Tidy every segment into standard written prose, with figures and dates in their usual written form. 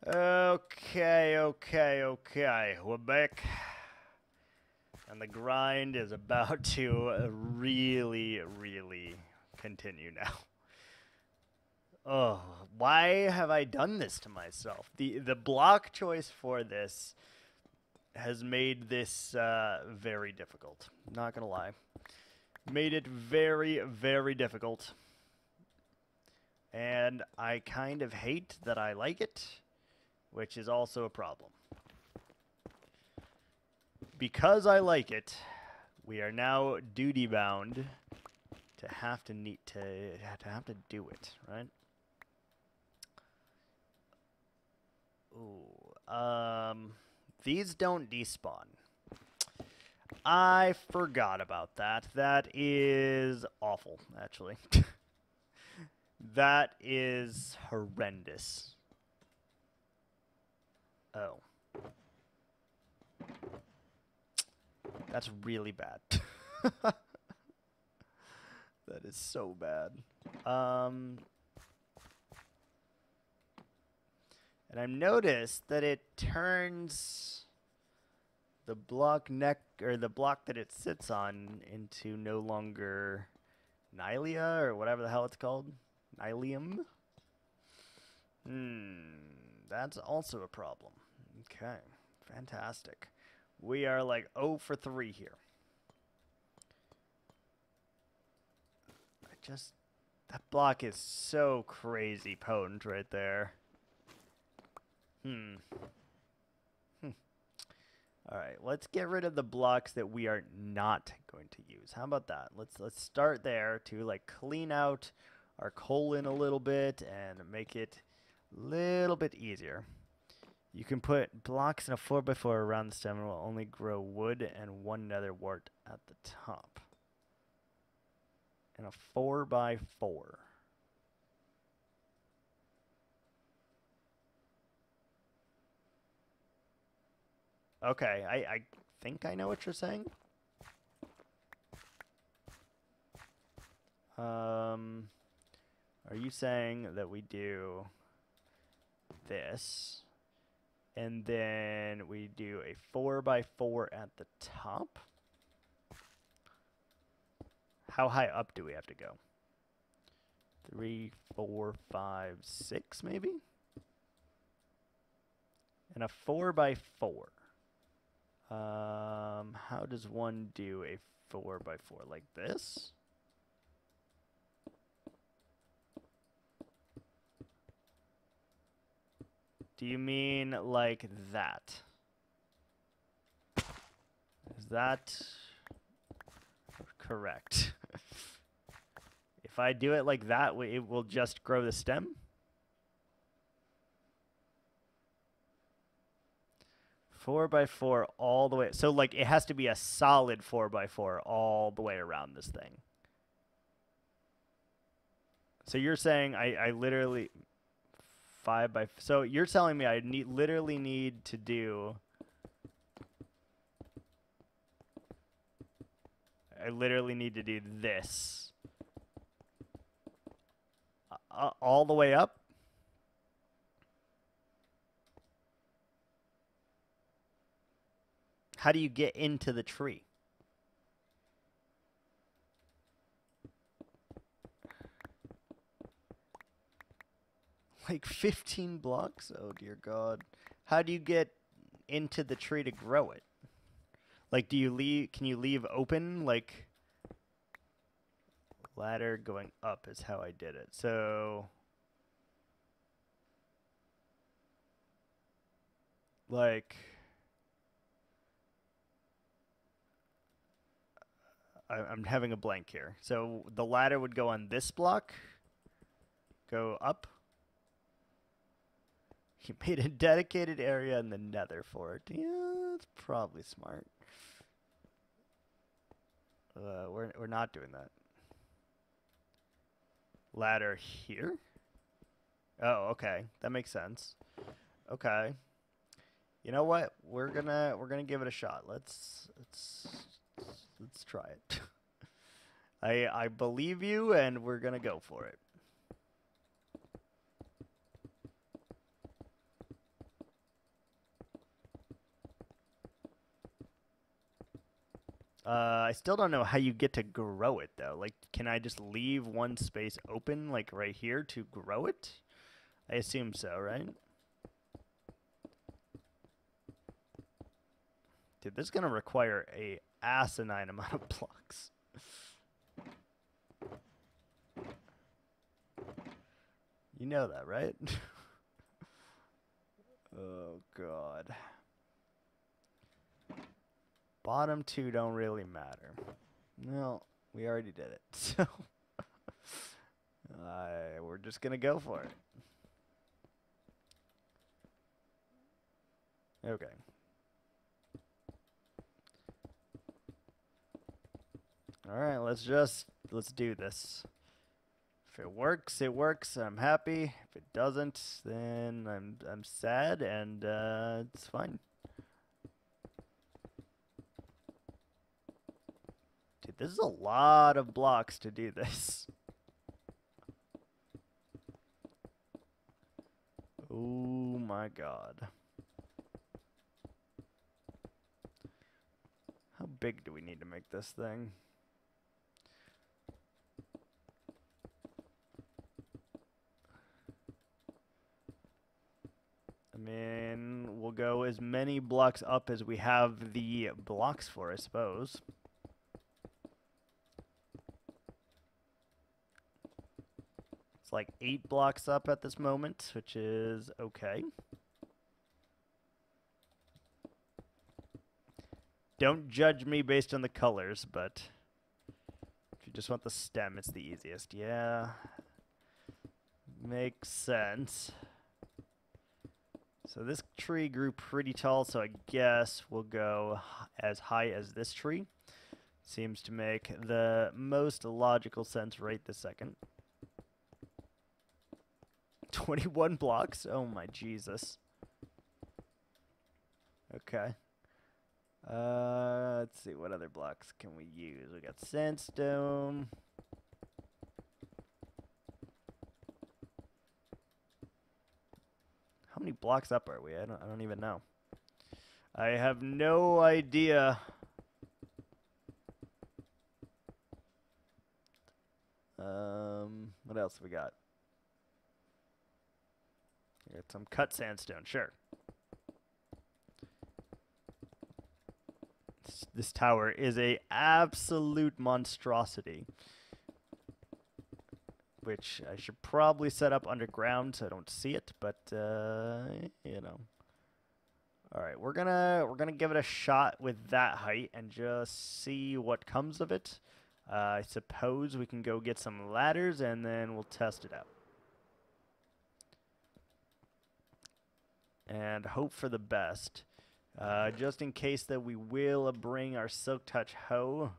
Okay. We're back. And the grind is about to really continue now. Oh, why have I done this to myself? The block choice for this has made this very difficult. Not gonna lie. Made it very difficult. And I kind of hate that I like it, which is also a problem. Because I like it, we are now duty bound to have to do it, right? Ooh, these don't despawn. I forgot about that. That is awful, actually. That is horrendous. Oh. That's really bad. That is so bad. And I've noticed that it turns the block the block that it sits on into no longer Nylia or whatever the hell it's called. Nylium? That's also a problem. Okay, fantastic. We are like 0 for 3 here. That block is so crazy potent right there. Alright, let's get rid of the blocks that we are not going to use. How about that? Let's start there to like clean out our colon a little bit and make it a little bit easier. You can put blocks in a 4x4 around the stem and will only grow wood and one nether wart at the top. And a 4x4. Okay, I think I know what you're saying. Are you saying that we do this, and then we do a 4x4 at the top? How high up do we have to go? 3, 4, 5, 6, maybe? And a 4x4. How does one do a 4x4? Like this? Do you mean like that? Is that correct? If I do it like that, it will just grow the stem? 4x4 all the way. So, like, it has to be a solid 4x4 all the way around this thing. So you're saying I literally 5x. So you're telling me I literally need to do. I literally need to do this all the way up. How do you get into the tree? Like 15 blocks? Oh, dear God. How do you get into the tree to grow it? Like, do you leave? Can you leave open? Like, ladder going up is how I did it. So, like, I'm having a blank here. So the ladder would go on this block, go up. You made a dedicated area in the nether for it. Yeah, that's probably smart. We're not doing that. Ladder here? Oh, okay. That makes sense. Okay. You know what? We're gonna give it a shot. Let's try it. I believe you, and we're gonna go for it. I still don't know how you get to grow it, though. Like, can I just leave one space open, like right here, to grow it? I assume so, right? Dude, this is going to require a asinine amount of blocks. You know that, right? Oh, God. Bottom two don't really matter. Well, we already did it, so we're just going to go for it. Okay. All right, let's do this. If it works, it works. I'm happy. If it doesn't, then I'm sad, and it's fine. Dude, this is a lot of blocks to do this. Oh my God. How big do we need to make this thing? I mean, we'll go as many blocks up as we have the blocks for, I suppose. It's like 8 blocks up at this moment, which is okay. Don't judge me based on the colors, but if you just want the stem, it's the easiest. Yeah. Makes sense. So this tree grew pretty tall, so I guess we'll go as high as this tree. Seems to make the most logical sense right this second. 21 blocks? Oh my Jesus. Okay. Let's see, what other blocks can we use? We got sandstone. How many blocks up are we? I don't even know. I have no idea. What else we got? We got some cut sandstone, sure. This tower is a absolute monstrosity, which I should probably set up underground so I don't see it, but you know. All right, we're gonna give it a shot with that height and just see what comes of it. I suppose we can go get some ladders and then we'll test it out. And hope for the best. Just in case that we will bring our Silk Touch hoe.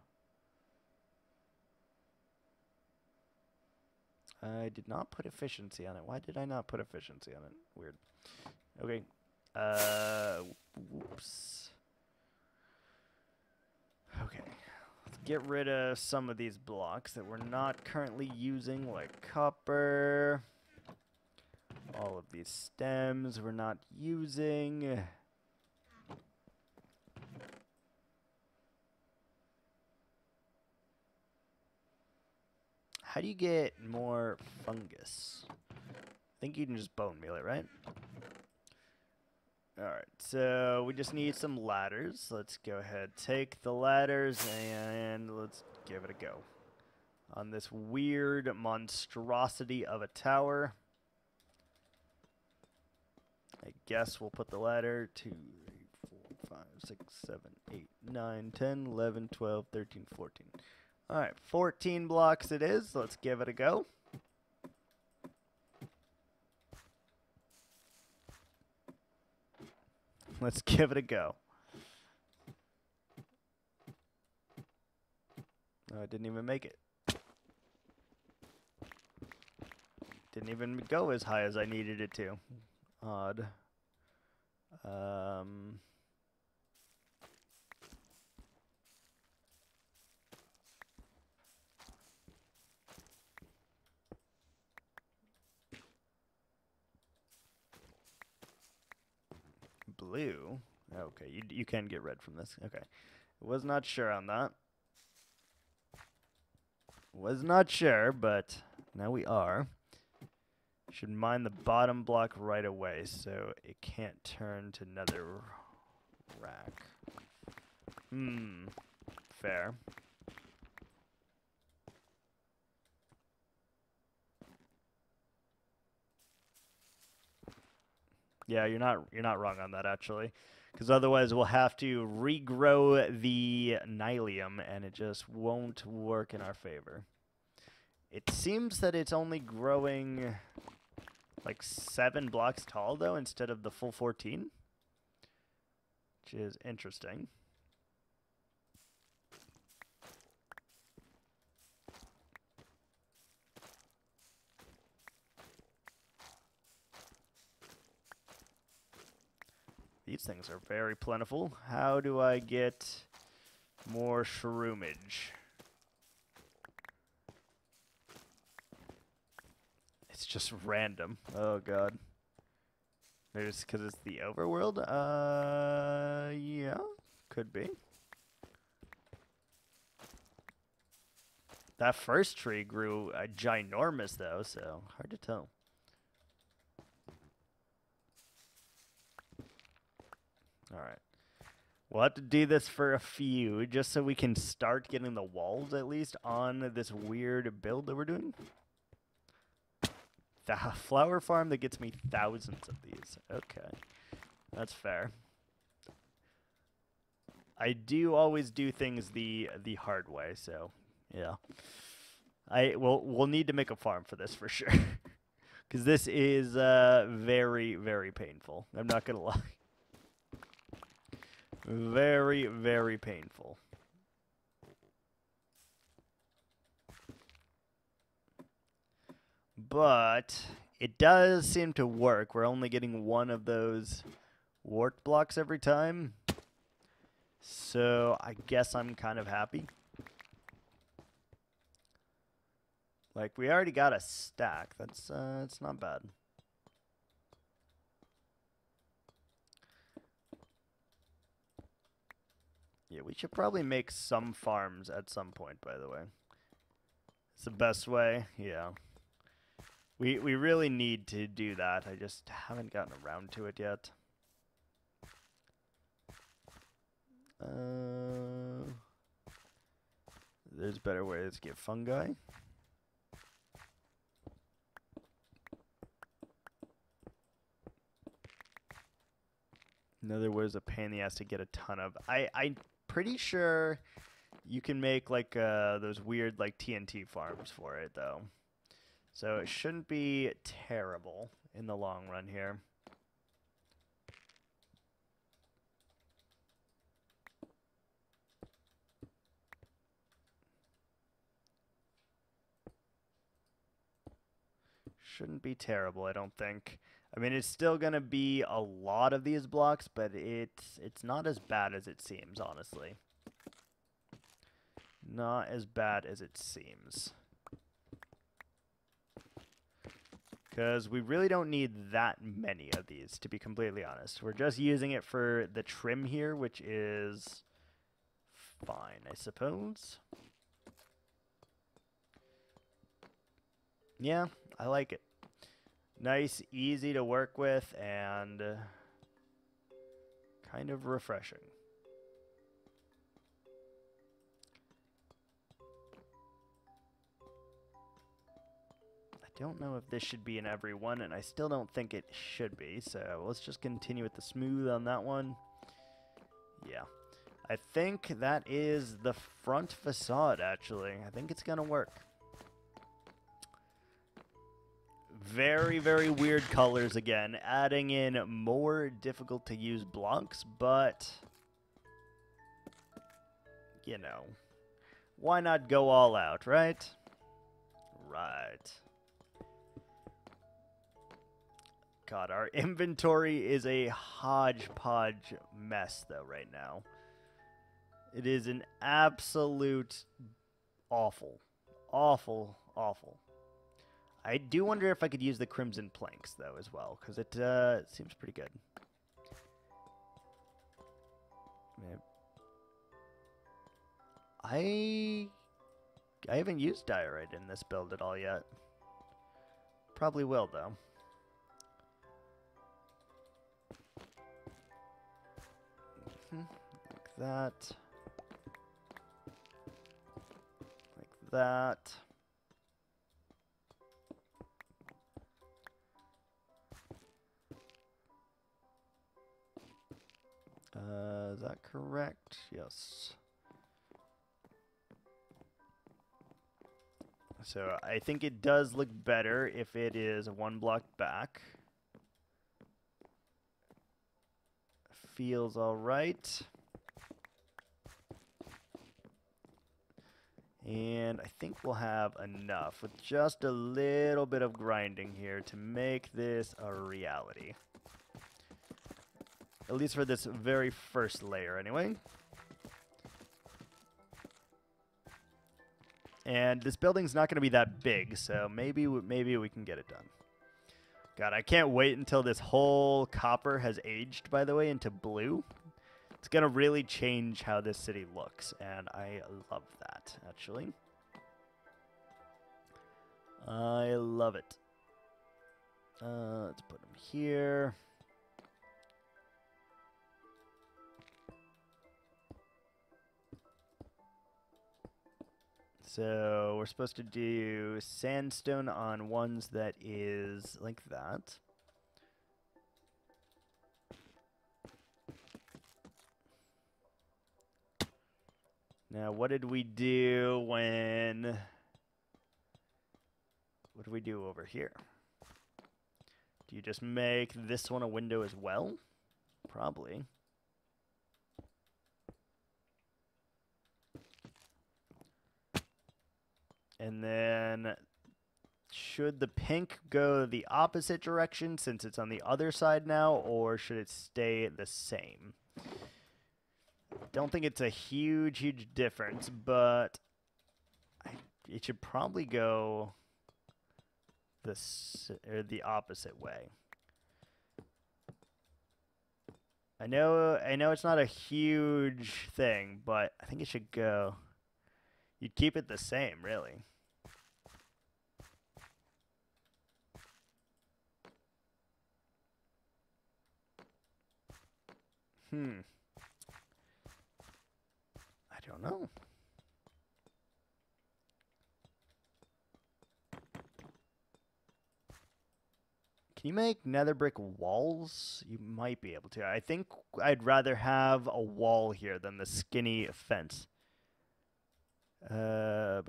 I did not put efficiency on it. Why did I not put efficiency on it? Weird. Okay. Whoops. Okay. Let's get rid of some of these blocks that we're not currently using, like copper. All of these stems we're not using. How do you get more fungus? I think you can just bone meal it, right? Alright, so we just need some ladders. Let's go ahead, take the ladders, and let's give it a go. On this weird monstrosity of a tower. I guess we'll put the ladder 2, 3, 4, 5, 6, 7, 8, 9, 10, 11, 12, 13, 14. Alright, 14 blocks it is. Let's give it a go. Let's give it a go. Oh, I didn't even make it. Didn't even go as high as I needed it to. Odd. Blue. Okay, you can get red from this. Okay. Was not sure on that. Was not sure, but now we are. Should mine the bottom block right away so it can't turn to another rack. Fair. Yeah, you're not wrong on that actually, because otherwise we'll have to regrow the nylium and it just won't work in our favor. It seems that it's only growing like 7 blocks tall though instead of the full 14, which is interesting. These things are very plentiful. How do I get more shroomage? It's just random. Oh god. Maybe it's because it's the overworld? Yeah, could be. That first tree grew ginormous though, so hard to tell. Alright. We'll have to do this for a few, just so we can start getting the walls, at least, on this weird build that we're doing. The flower farm that gets me thousands of these. Okay. That's fair. I do always do things the hard way, so, yeah. We'll need to make a farm for this, for sure. Because this is very, very painful. I'm not going to lie. Very, very painful. But it does seem to work. We're only getting one of those wart blocks every time. So I guess I'm kind of happy. Like, we already got a stack. That's it's not bad. Yeah, we should probably make some farms at some point, by the way. It's the best way, yeah. We really need to do that. I just haven't gotten around to it yet. There's better ways to get fungi. Another way is a pain in the ass to get a ton of. I'm pretty sure you can make like those weird like TNT farms for it though. So it shouldn't be terrible in the long run here. Shouldn't be terrible, I don't think. I mean, it's still going to be a lot of these blocks, but it's not as bad as it seems, honestly. Not as bad as it seems. Because we really don't need that many of these, to be completely honest. We're just using it for the trim here, which is fine, I suppose. Yeah, I like it. Nice, easy to work with, and kind of refreshing. I don't know if this should be in every one, and I still don't think it should be, so let's just continue with the smooth on that one. Yeah. I think that is the front facade, actually. I think it's going to work. Very, very weird colors again, adding in more difficult to use blocks, but, you know, why not go all out, right? Right. God, our inventory is a hodgepodge mess, though, right now. It is an absolute awful, awful, awful. I do wonder if I could use the crimson planks, though, as well, because it seems pretty good. I haven't used diorite in this build at all yet. Probably will, though. Like that. Like that. Is that correct? Yes. So I think it does look better if it is one block back. Feels all right. And I think we'll have enough with just a little bit of grinding here to make this a reality. At least for this very first layer, anyway. And this building's not going to be that big, so maybe we can get it done. God, I can't wait until this whole copper has aged, by the way, into blue. It's going to really change how this city looks, and I love that, actually. I love it. Let's put them here. So we're supposed to do sandstone on ones that is like that. Now, what did we do when... What do we do over here? Do you just make this one a window as well? Probably. And then, should the pink go the opposite direction since it's on the other side now, or should it stay the same? Don't think it's a huge difference, but it should probably go the opposite way. I know it's not a huge thing, but I think it should go. You'd keep it the same, really. I don't know. Can you make nether brick walls? You might be able to. I think I'd rather have a wall here than the skinny fence. No.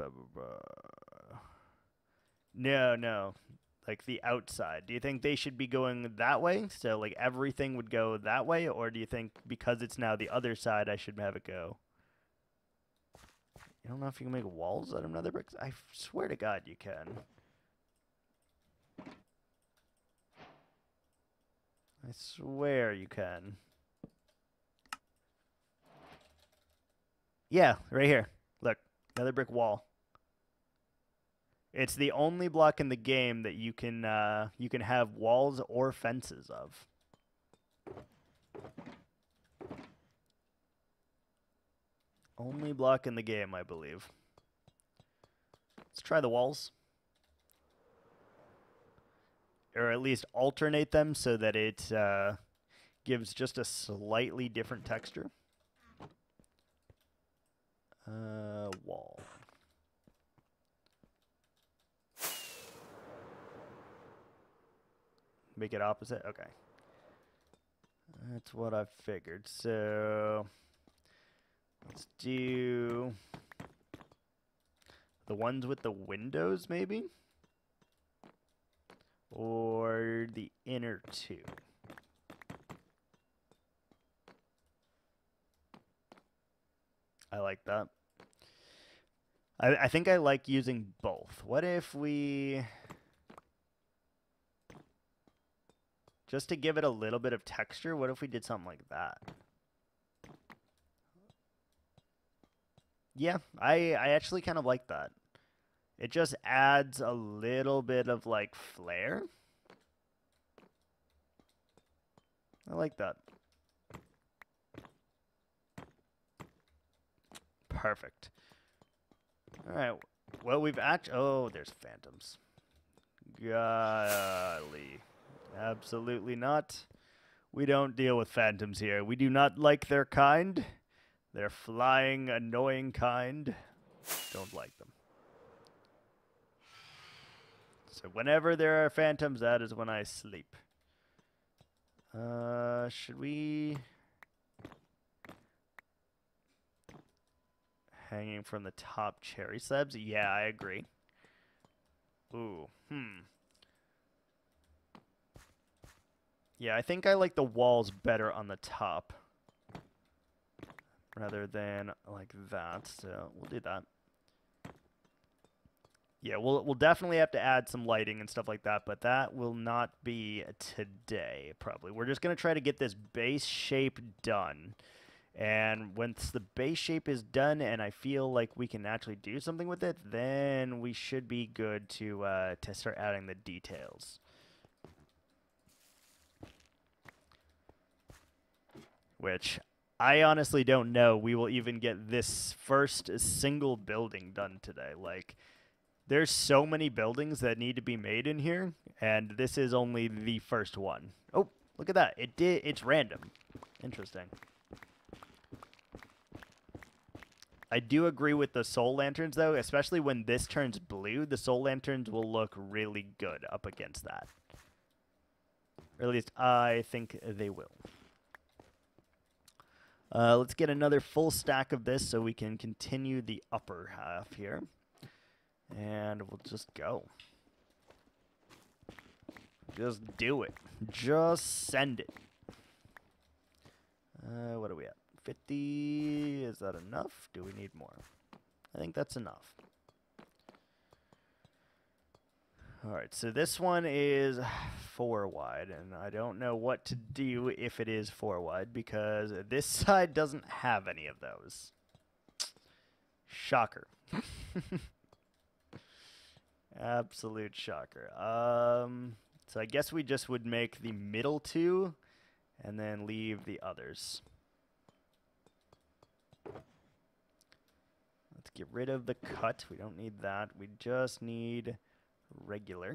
Like the outside. Do you think they should be going that way? So like everything would go that way? Or do you think because it's now the other side, I should have it go? You don't know if you can make walls out of nether bricks? I swear to God you can. I swear you can. Yeah, right here. Look, nether brick wall. It's the only block in the game that you can have walls or fences of. Only block in the game, I believe. Let's try the walls. Or at least alternate them so that it gives just a slightly different texture. Wall. Make it opposite? Okay. That's what I figured. So let's do the ones with the windows, maybe? Or the inner two. I like that. I think I like using both. What if we... Just to give it a little bit of texture, what if we did something like that? Yeah, I actually kind of like that. It just adds a little bit of, like, flair. I like that. Perfect. All right. Well, we've actually... Oh, there's phantoms. Golly. Absolutely not. We don't deal with phantoms here. We do not like their kind. They're flying, annoying kind. Don't like them. So whenever there are phantoms, that is when I sleep. Should we... Hanging from the top cherry slabs? Yeah, I agree. Ooh, Yeah, I think I like the walls better on the top. Rather than like that, so we'll do that. Yeah, we'll definitely have to add some lighting and stuff like that, but that will not be today, probably. We're just going to try to get this base shape done. And once the base shape is done and I feel like we can actually do something with it, then we should be good to start adding the details. Which I honestly don't know we will even get this first single building done today. Like, there's so many buildings that need to be made in here, and this is only the first one. Oh, look at that. It's random. Interesting. I do agree with the soul lanterns, though, especially when this turns blue. The soul lanterns will look really good up against that. Or at least I think they will. Let's get another full stack of this so we can continue the upper half here. And we'll just go. Just do it. Just send it. What are we at? 50. Is that enough? Do we need more? I think that's enough. Alright, so this one is 4 wide, and I don't know what to do if it is 4 wide, because this side doesn't have any of those. Shocker. Absolute shocker. So I guess we just would make the middle 2, and then leave the others. Let's get rid of the cut. We don't need that. We just need... regular.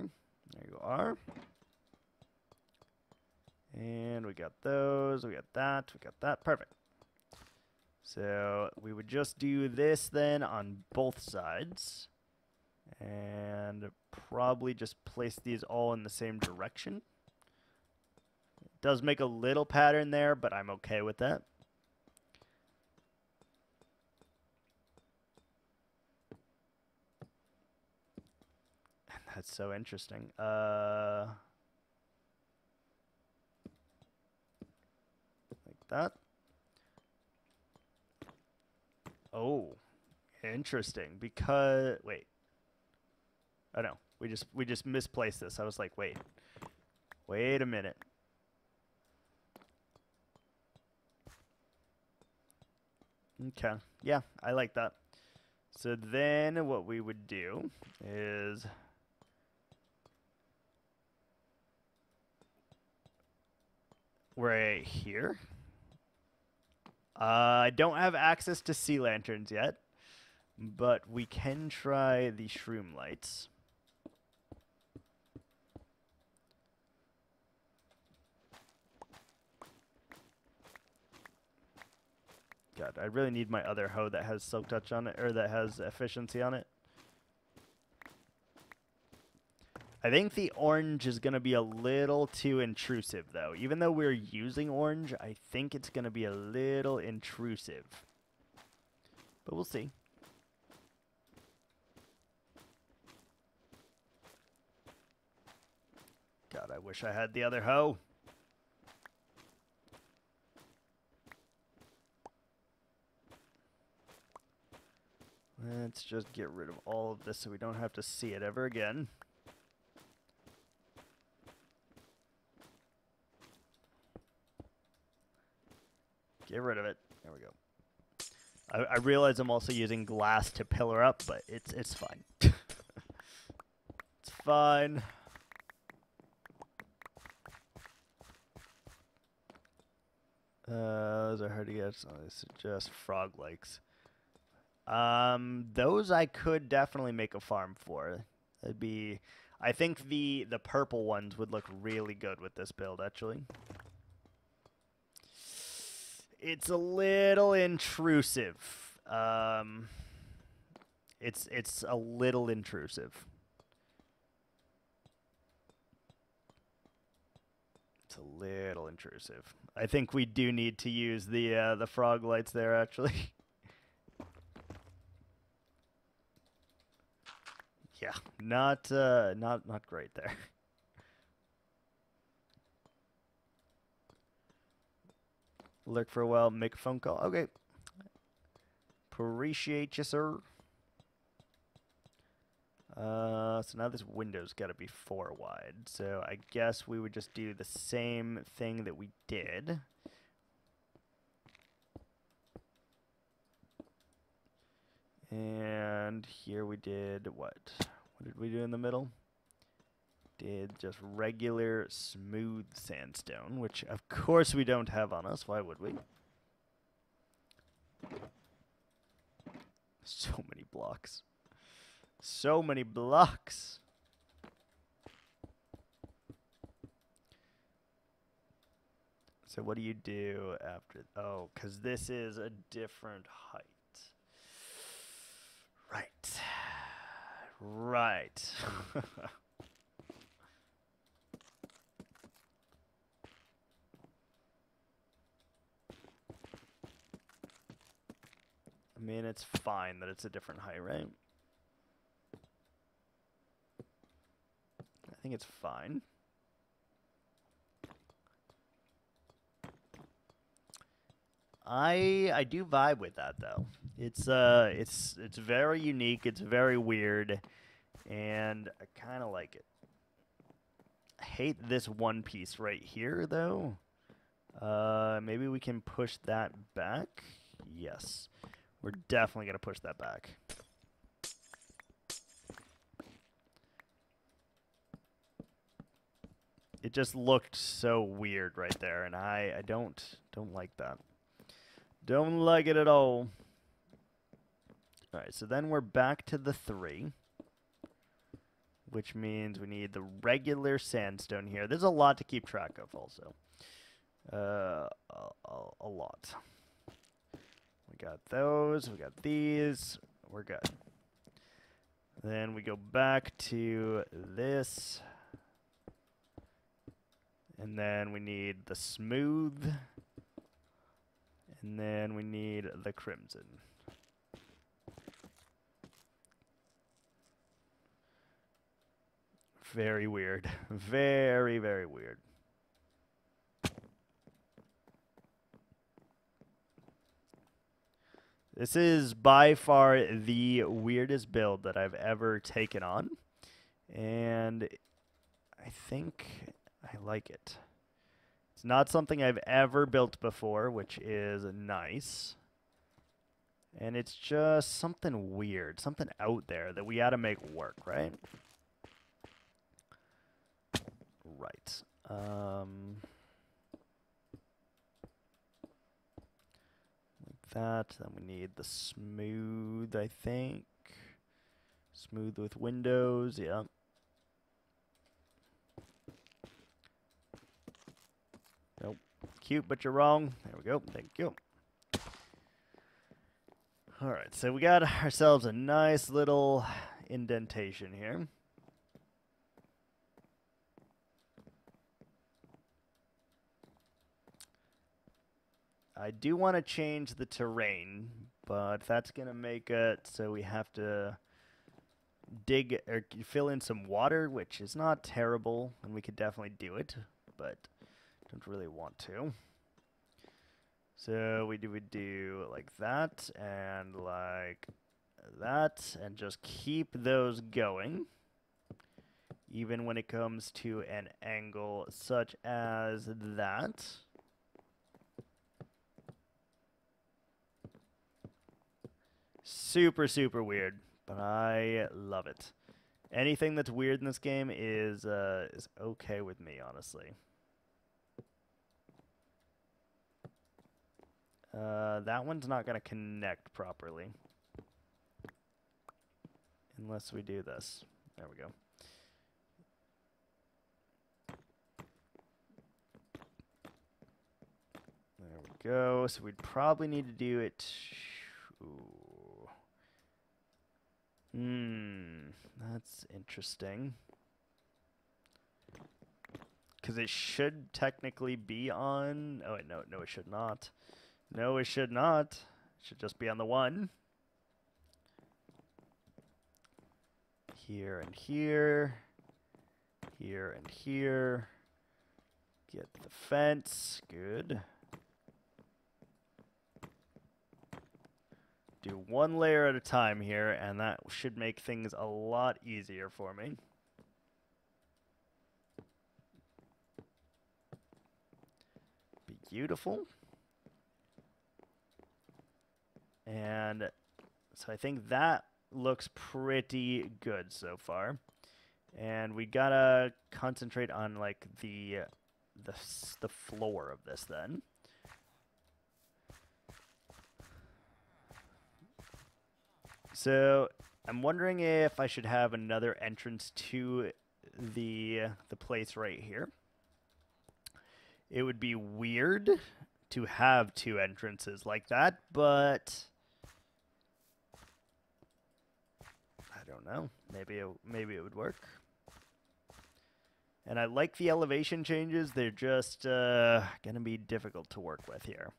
There you are. And we got those. We got that. We got that. Perfect. So we would just do this then on both sides. And probably just place these all in the same direction. It does make a little pattern there, but I'm okay with that. That's so interesting. Like that. Oh, interesting. Because wait. Oh no, we just misplaced this. I was like, wait a minute. Okay, yeah, I like that. So then what we would do is right here. I don't have access to sea lanterns yet, but we can try the shroom lights. God, I really need my other hoe that has silk touch on it, or that has efficiency on it. I think the orange is going to be a little too intrusive, though. Even though we're using orange, I think it's going to be a little intrusive. But we'll see. God, I wish I had the other hoe. Let's just get rid of all of this so we don't have to see it ever again. Get rid of it. There we go. I realize I'm also using glass to pillar up, but it's fine. It's fine. Those are hard to get, so I suggest frog legs. Those I could definitely make a farm for. That'd be, I think the purple ones would look really good with this build, actually. It's a little intrusive. It's a little intrusive. It's a little intrusive. I think we do need to use the frog lights there, actually. Yeah, not great there. Lurk for a while, make a phone call. Okay. Appreciate you, sir. So now this window's got to be 4 wide. So I guess we would just do the same thing that we did. And here we did what? What did we do in the middle? Did just regular smooth sandstone, which of course we don't have on us. Why would we? So many blocks. So many blocks. So what do you do after? Oh, because this is a different height. Right. Right. I mean, it's fine that it's a different height, right? I think it's fine. I do vibe with that though. It's very unique, it's very weird, and I kind of like it. I hate this one piece right here though. Maybe we can push that back. Yes. We're definitely going to push that back. It just looked so weird right there, and I don't like that. Don't like it at all. All right, so then we're back to the 3, which means we need the regular sandstone here. There's a lot to keep track of also. A lot. We got those, we got these, we're good. Then we go back to this. And then we need the smooth. And then we need the crimson. Very weird. Very, very weird. This is by far the weirdest build that I've ever taken on. And I think I like it. It's not something I've ever built before, which is nice. And it's just something weird, something out there that we got to make work, right? Right. That. Then we need the smooth, I think. Smooth with windows, yeah. Nope. Cute, but you're wrong. There we go. Thank you. All right, so we got ourselves a nice little indentation here. I do want to change the terrain, but that's going to make it so we have to dig or fill in some water, which is not terrible, and we could definitely do it, but don't really want to. So we would do like that and like that, and just keep those going, even when it comes to an angle such as that. Super, super weird, but I love it. Anything that's weird in this game is okay with me, honestly. That one's not going to connect properly. Unless we do this. There we go. There we go. So we'd probably need to do it. Ooh. That's interesting. Because it should technically be on. Oh, wait, no, it should not. No, it should not. It should just be on the one. Here and here. Here and here. Get the fence. Good. Do one layer at a time here, and that should make things a lot easier for me. Beautiful. And so I think that looks pretty good so far. And we gotta concentrate on like the floor of this then. So I'm wondering if I should have another entrance to the place right here. It would be weird to have two entrances like that, but I don't know. Maybe it would work. And I like the elevation changes. They're just gonna be difficult to work with here.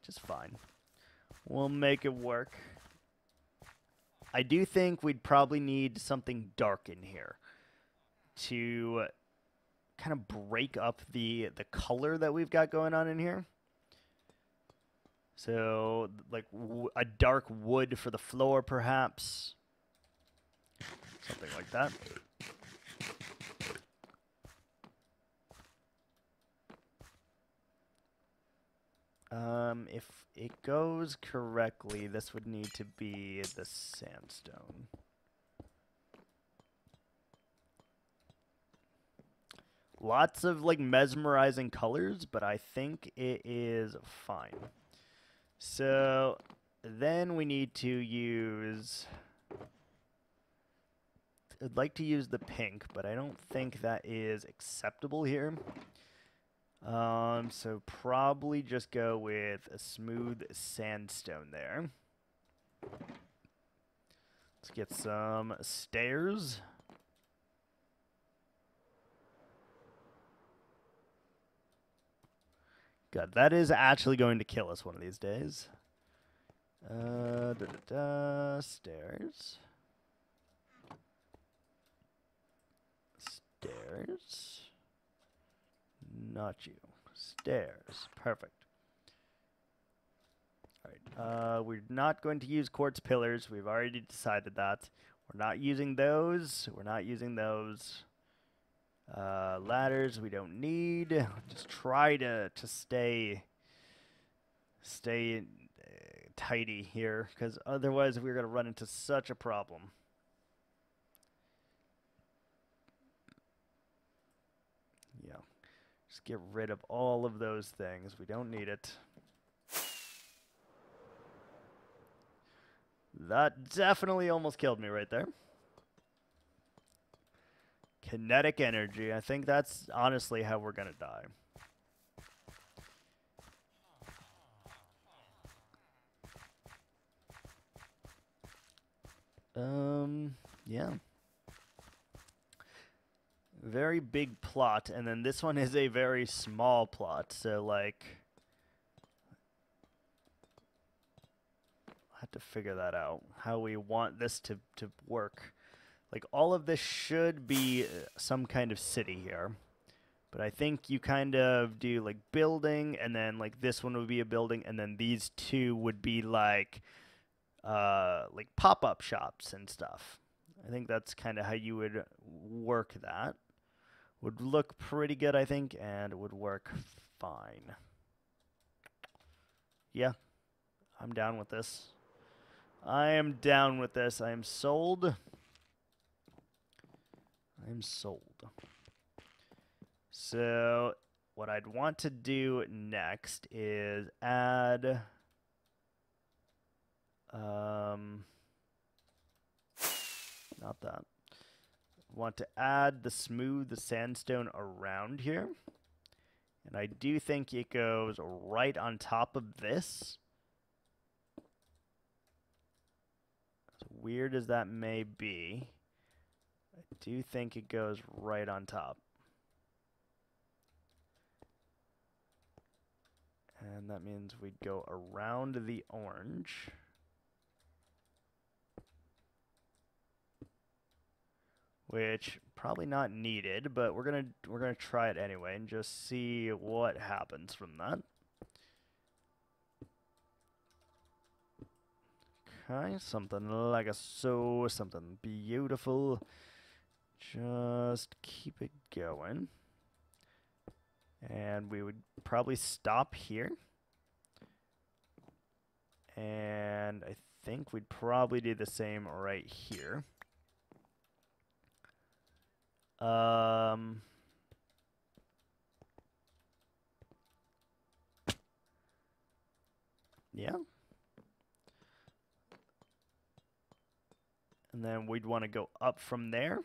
Just fine. We'll make it work. I do think we'd probably need something dark in here to kind of break up the color that we've got going on in here. So like a dark wood for the floor perhaps. Something like that. If it goes correctly, this would need to be the sandstone. Lots of like mesmerizing colors, but I think it is fine. So then we need to use, I'd like to use the pink, but I don't think that is acceptable here. So probably just go with a smooth sandstone there. Let's get some stairs. God, that is actually going to kill us one of these days. Stairs. Stairs. Not you. Stairs. Perfect. Alright, we're not going to use quartz pillars. We've already decided that. We're not using those. We're not using those. Ladders we don't need. Just try to stay tidy here, because otherwise we're going to run into such a problem. Yeah. Just get rid of all of those things. We don't need it. That definitely almost killed me right there. Kinetic energy. I think that's honestly how we're going to die. Yeah. Very big plot, and then this one is a very small plot, so like I have to figure that out, how we want this to work. Like all of this should be some kind of city here, but I think you kind of do like building, and then like this one would be a building, and then these two would be like pop-up shops and stuff. I think that's kind of how you would work that. Would look pretty good, I think, and would work fine. Yeah, I'm down with this. I am down with this. I am sold. I am sold. So what I'd want to do next is add not that. Want to add the smooth sandstone around here. And I do think it goes right on top of this. As weird as that may be, I do think it goes right on top. And that means we'd go around the orange. Which probably not needed, but we're gonna try it anyway and just see what happens from that. Okay, something like so, something beautiful. Just keep it going. And we would probably stop here. And I think we'd probably do the same right here. Yeah. And then we'd want to go up from there.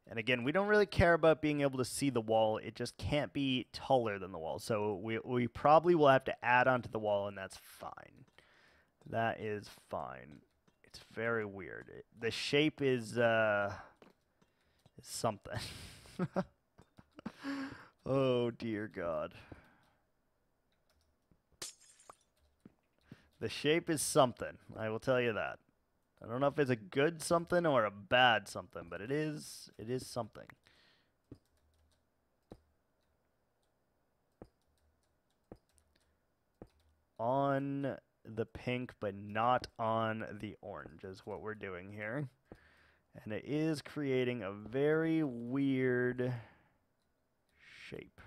And again, we don't really care about being able to see the wall. It just can't be taller than the wall. So we probably will have to add onto the wall, and that's fine. That is fine. It's very weird. The shape is something. Oh, dear God. The shape is something. I will tell you that. I don't know if it's a good something or a bad something, but it is something. On the pink, but not on the orange is what we're doing here. And it is creating a very weird shape.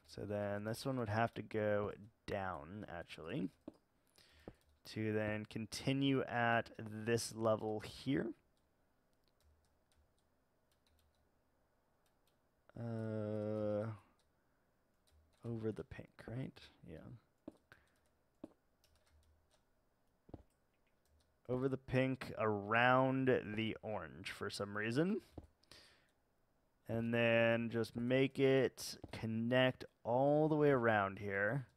So then this one would have to go down, actually, to then continue at this level here. Over the pink, right? Yeah. Over the pink, around the orange for some reason. And then just make it connect all the way around here.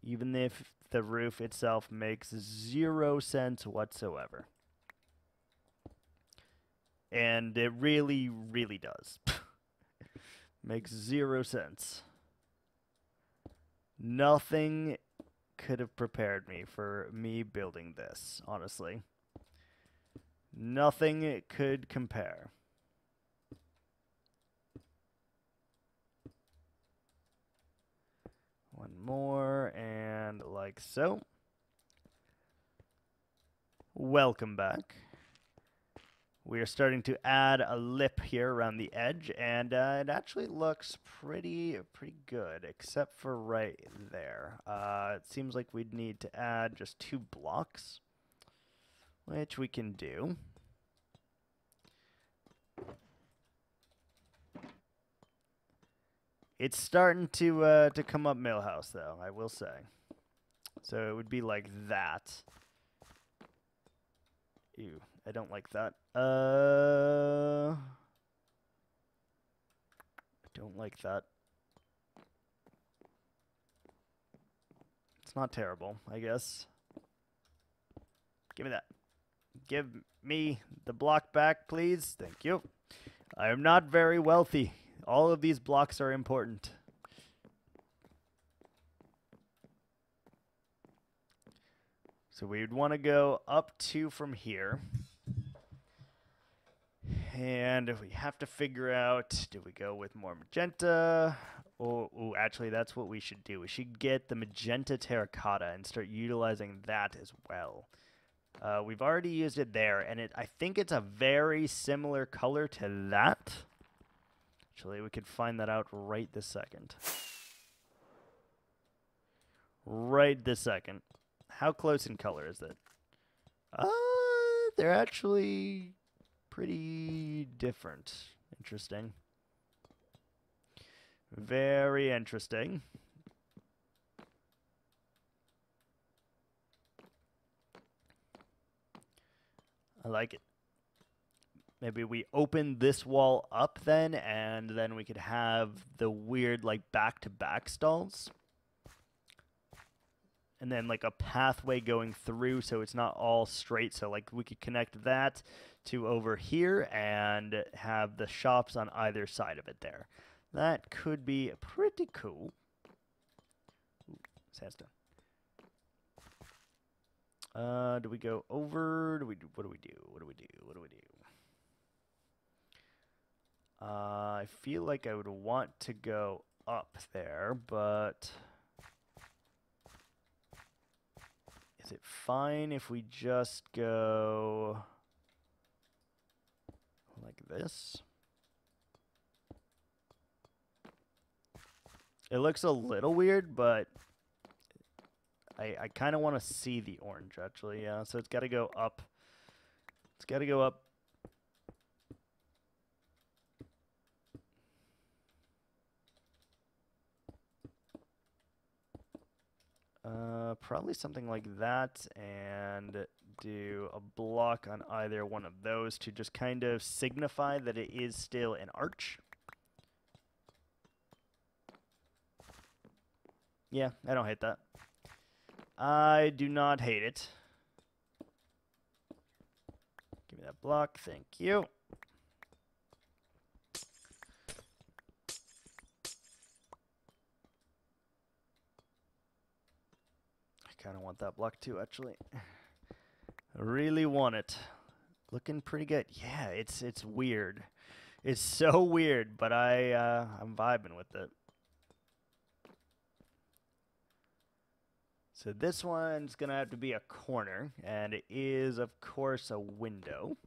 Even if the roof itself makes 0 sense whatsoever. And it really, really does. Makes 0 sense. Nothing could have prepared me for me building this, honestly. Nothing could compare. One more, and like so. Welcome back. We are starting to add a lip here around the edge, and it actually looks pretty good, except for right there. It seems like we'd need to add just 2 blocks, which we can do. It's starting to come up Millhouse, though, I will say. So it would be like that. Ew, I don't like that. I don't like that. It's not terrible, I guess. Give me that. Give me the block back, please. Thank you. I am not very wealthy. All of these blocks are important. So we would want to go up 2 from here. And if we have to figure out, do we go with more magenta? Oh, actually, that's what we should do. We should get the magenta terracotta and start utilizing that as well. We've already used it there, and I think it's a very similar color to that. Actually, we could find that out right this second. Right this second. How close in color is it? They're actually pretty different. Interesting. Very interesting. I like it. Maybe we open this wall up then, and then we could have the weird, like, back-to-back stalls. And then, like, a pathway going through so it's not all straight. So, like, we could connect that to over here and have the shops on either side of it there. That could be pretty cool. Ooh, sandstone. Do we go over? What do we do? What do we do? What do we do? I feel like I would want to go up there, but is it fine if we just go like this? It looks a little weird, but I kind of want to see the orange, actually. Yeah, so it's got to go up. It's got to go up. Probably something like that, and do a block on either one of those to just kind of signify that it is still an arch. Yeah, I don't hate that. I do not hate it. Give me that block, thank you. I kind of want that block too, actually. I really want it. Looking pretty good. Yeah, it's weird. It's so weird, but I'm vibing with it. So this one's going to have to be a corner, and it is, of course, a window.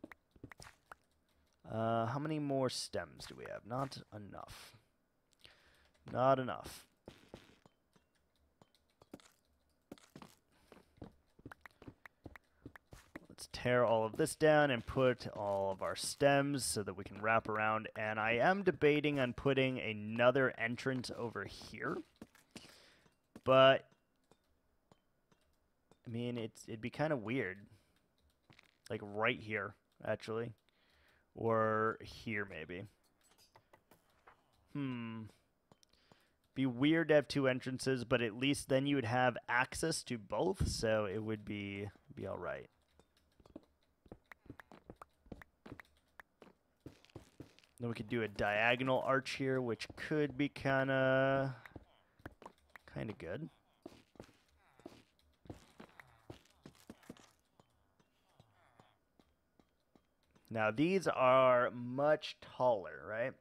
How many more stems do we have? Not enough. Not enough. Let's tear all of this down and put all of our stems so that we can wrap around. And I am debating on putting another entrance over here. But I mean, it'd be kind of weird. Like right here, actually. Or here, maybe. Be weird to have two entrances, but at least then you would have access to both, so it would be all right. Then we could do a diagonal arch here, which could be kind of good. Now, these are much taller, right,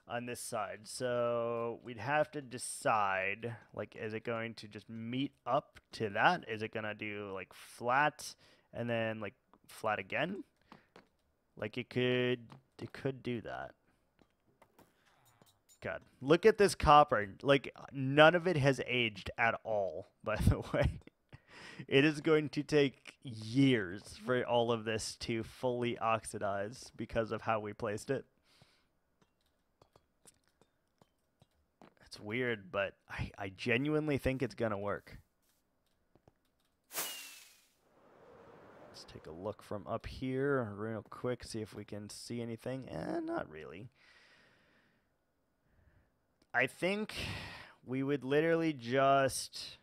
on this side. So we'd have to decide, like, is it going to just meet up to that? Is it going to do, like, flat and then, like, flat again? Like, it could do that. God, look at this copper. Like, none of it has aged at all, by the way. It is going to take years for all of this to fully oxidize because of how we placed it. It's weird, but I genuinely think it's going to work. Let's take a look from up here real quick, see if we can see anything. Not really. I think we would literally just...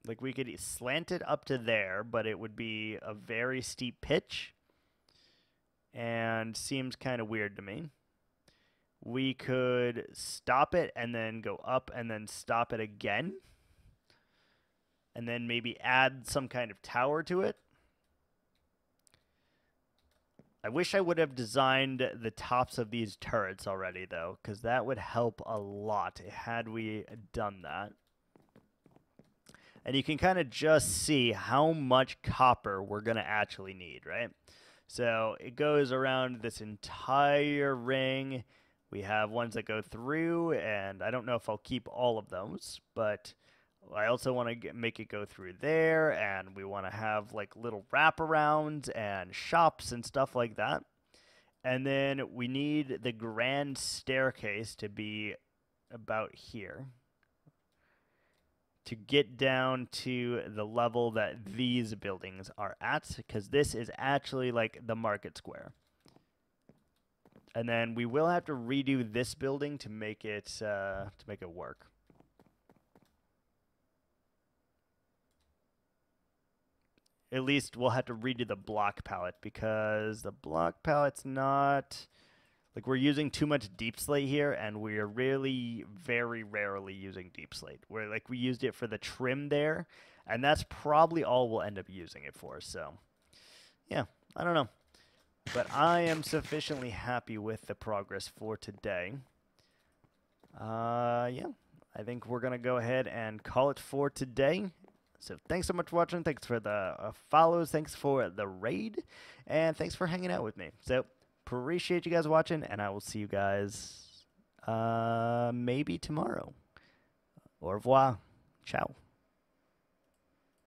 Like, we could slant it up to there, but it would be a very steep pitch. And seems kind of weird to me. We could stop it and then go up and then stop it again. And then maybe add some kind of tower to it. I wish I would have designed the tops of these turrets already, though, because that would help a lot had we done that. And you can kind of just see how much copper we're going to actually need, right? So it goes around this entire ring. We have ones that go through, and I don't know if I'll keep all of those, but I also want to make it go through there, and we want to have like little wraparounds and shops and stuff like that. And then we need the grand staircase to be about here. to get down to the level that these buildings are at, because this is actually like the market square. And then we will have to redo this building to make it work. At least we'll have to redo the block palette, because the block palette's not, like, we're using too much deep slate here, and we're really very rarely using deep slate. Where, like, we used it for the trim there, and that's probably all we'll end up using it for. So, yeah, I don't know. But I am sufficiently happy with the progress for today. Yeah, I think we're going to go ahead and call it for today. So thanks so much for watching. Thanks for the follows. Thanks for the raid. And thanks for hanging out with me. So appreciate you guys watching, and I will see you guys maybe tomorrow. Au revoir. Ciao.